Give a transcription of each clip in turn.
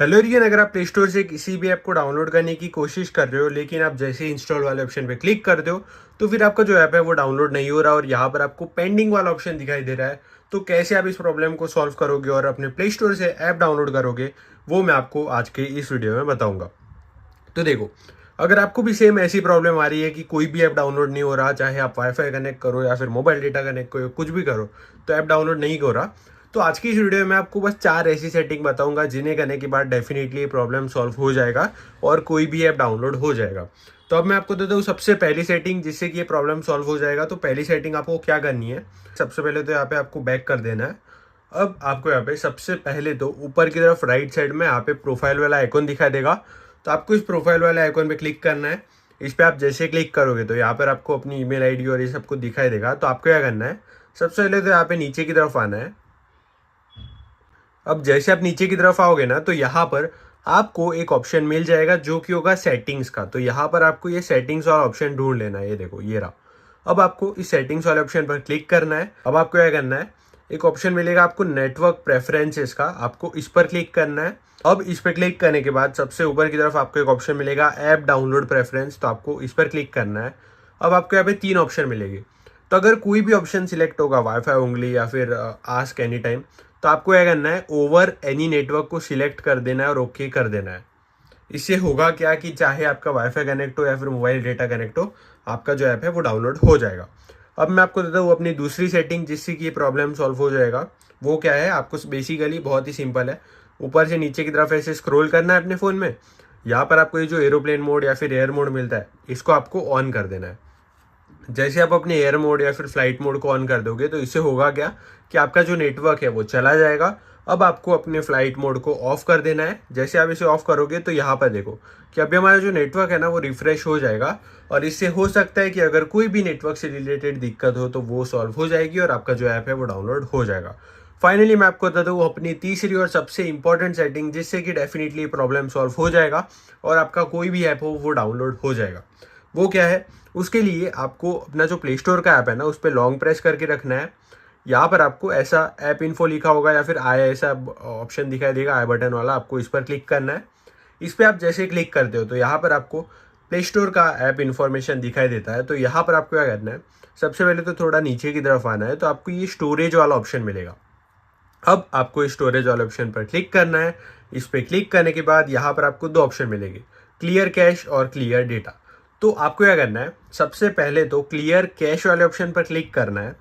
Hello rayon, अगर आप play store से किसी भी ऐप को डाउनलोड करने की कोशिश कर रहे हो लेकिन आप जैसे ही इंस्टॉल वाले ऑप्शन पे क्लिक करते हो तो फिर आपका जो ऐप है वो डाउनलोड नहीं हो रहा और यहाँ पर आपको पेंडिंग वाला ऑप्शन दिखाई दे रहा है। तो कैसे आप इस प्रॉब्लम को सॉल्व करोगे और अपने प्ले स्टोर से ऐप डाउनलोड करोगे, वो मैं आपको आज के इस वीडियो में बताऊंगा। तो देखो, अगर आपको भी सेम ऐसी प्रॉब्लम आ रही है कि कोई भी ऐप डाउनलोड नहीं हो रहा, चाहे आप वाईफाई कनेक्ट करो या फिर मोबाइल डेटा कनेक्ट करो, कुछ भी करो तो ऐप डाउनलोड नहीं हो रहा, तो आज की इस वीडियो में आपको बस 4 ऐसी सेटिंग बताऊंगा जिन्हें करने के बाद डेफिनेटली ये प्रॉब्लम सॉल्व हो जाएगा और कोई भी ऐप डाउनलोड हो जाएगा। तो अब मैं आपको देता हूँ सबसे पहली सेटिंग जिससे कि ये प्रॉब्लम सॉल्व हो जाएगा। तो पहली सेटिंग आपको क्या करनी है, सबसे पहले तो यहाँ पे आपको बैक कर देना है। अब आपको यहाँ पे सबसे पहले तो ऊपर की तरफ राइट साइड में यहाँ पे प्रोफाइल वाला आइकॉन दिखाई देगा। तो आपको इस प्रोफाइल वाले आइकॉन पे क्लिक करना है। इस पे आप जैसे क्लिक करोगे तो यहाँ पर आपको अपनी ईमेल आईडी और ये सब कुछ दिखाई देगा। तो आपको क्या करना है, सबसे पहले तो यहाँ पे नीचे की तरफ आना है। अब जैसे आप नीचे की तरफ आओगे ना तो यहाँ पर आपको एक ऑप्शन मिल जाएगा जो कि होगा सेटिंग्स का। तो यहाँ पर आपको ये सेटिंग्स वाला ऑप्शन ढूंढ लेना है। ये देखो, ये रहा। अब आपको इस सेटिंग्स वाले ऑप्शन पर क्लिक करना है। अब आपको क्या करना है, एक ऑप्शन मिलेगा आपको नेटवर्क प्रेफरेंसेस का, आपको इस पर क्लिक करना है। अब इस पर क्लिक करने के बाद सबसे ऊपर की तरफ आपको एक ऑप्शन मिलेगा ऐप डाउनलोड प्रेफरेंस, तो आपको इस पर क्लिक करना है। अब आपको यहाँ पे 3 ऑप्शन मिलेंगे। तो अगर कोई भी ऑप्शन सिलेक्ट होगा, वाईफाई ओनली या फिर आस्क एनी टाइम, तो आपको क्या करना है, ओवर एनी नेटवर्क को सिलेक्ट कर देना है और ओके कर देना है। इससे होगा क्या कि चाहे आपका वाईफाई कनेक्ट हो या फिर मोबाइल डेटा कनेक्ट हो, आपका जो ऐप है वो डाउनलोड हो जाएगा। अब मैं आपको देता हूँ अपनी दूसरी सेटिंग जिससे कि ये प्रॉब्लम सॉल्व हो जाएगा। वो क्या है, आपको बेसिकली बहुत ही सिंपल है। ऊपर से नीचे की तरफ ऐसे स्क्रॉल करना है अपने फ़ोन में। यहाँ पर आपको ये जो एरोप्लेन मोड या फिर एयर मोड मिलता है, इसको आपको ऑन कर देना है। जैसे आप अपने एयर मोड या फिर फ्लाइट मोड को ऑन कर दोगे तो इससे होगा क्या कि आपका जो नेटवर्क है वो चला जाएगा। अब आपको अपने फ्लाइट मोड को ऑफ कर देना है। जैसे आप इसे ऑफ करोगे तो यहाँ पर देखो कि अभी हमारा जो नेटवर्क है ना वो रिफ्रेश हो जाएगा और इससे हो सकता है कि अगर कोई भी नेटवर्क से रिलेटेड दिक्कत हो तो वो सॉल्व हो जाएगी और आपका जो ऐप है वो डाउनलोड हो जाएगा। फाइनली मैं आपको बता दूँ अपनी तीसरी और सबसे इंपॉर्टेंट सेटिंग जिससे कि डेफिनेटली प्रॉब्लम सॉल्व हो जाएगा और आपका कोई भी ऐप हो वो डाउनलोड हो जाएगा। वो क्या है, उसके लिए आपको अपना जो प्ले स्टोर का ऐप है ना उस पर लॉन्ग प्रेस करके रखना है। यहाँ पर आपको ऐसा ऐप इन्फो लिखा होगा या फिर आई ऐसा ऑप्शन दिखाई देगा, आई बटन वाला, आपको इस पर क्लिक करना है। इस पर आप जैसे क्लिक करते हो तो यहाँ पर आपको प्ले स्टोर का ऐप इन्फॉर्मेशन दिखाई देता है। तो यहाँ पर आपको क्या करना है, सबसे पहले तो थोड़ा नीचे की तरफ आना है। तो आपको ये स्टोरेज वाला ऑप्शन मिलेगा। अब आपको इस स्टोरेज वाले ऑप्शन पर क्लिक करना है। इस पर क्लिक करने के बाद यहाँ पर आपको 2 ऑप्शन मिलेंगे, क्लियर कैश और क्लियर डेटा। तो आपको क्या करना है, सबसे पहले तो क्लियर कैश वाले ऑप्शन पर क्लिक करना है।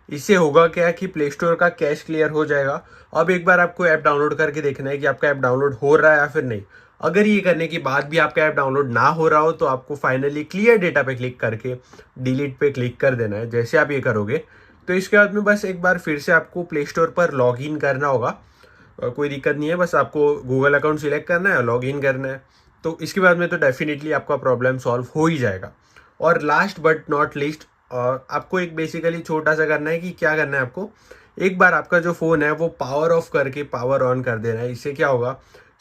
इससे होगा क्या कि प्ले स्टोर का कैश क्लियर हो जाएगा। अब एक बार आपको ऐप डाउनलोड करके देखना है कि आपका ऐप डाउनलोड हो रहा है या फिर नहीं। अगर ये करने के बाद भी आपका ऐप डाउनलोड ना हो रहा हो तो आपको फाइनली क्लियर डेटा पे क्लिक करके डिलीट पे क्लिक कर देना है। जैसे आप ये करोगे तो इसके बाद में बस एक बार फिर से आपको प्ले स्टोर पर लॉग इन करना होगा। कोई दिक्कत नहीं है, बस आपको गूगल अकाउंट सिलेक्ट करना है और लॉग इन करना है। तो इसके बाद में तो डेफिनेटली आपका प्रॉब्लम सॉल्व हो ही जाएगा। और लास्ट बट नॉट लीस्ट, आपको एक बेसिकली छोटा सा करना है कि क्या करना है आपको, एक बार आपका जो फ़ोन है वो पावर ऑफ करके पावर ऑन कर देना है। इससे क्या होगा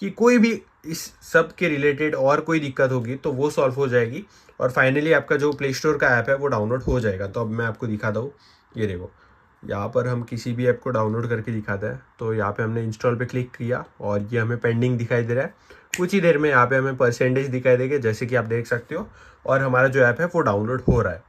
कि कोई भी इस सब के रिलेटेड और कोई दिक्कत होगी तो वो सॉल्व हो जाएगी और फाइनली आपका जो प्ले स्टोर का ऐप है वो डाउनलोड हो जाएगा। तो अब मैं आपको दिखाता हूँ। ये देखो, यहाँ पर हम किसी भी ऐप को डाउनलोड करके दिखाते हैं। तो यहाँ पे हमने इंस्टॉल पे क्लिक किया और ये हमें पेंडिंग दिखाई दे रहा है। कुछ ही देर में यहाँ पे हमें परसेंटेज दिखाई देगा जैसे कि आप देख सकते हो और हमारा जो ऐप है वो डाउनलोड हो रहा है।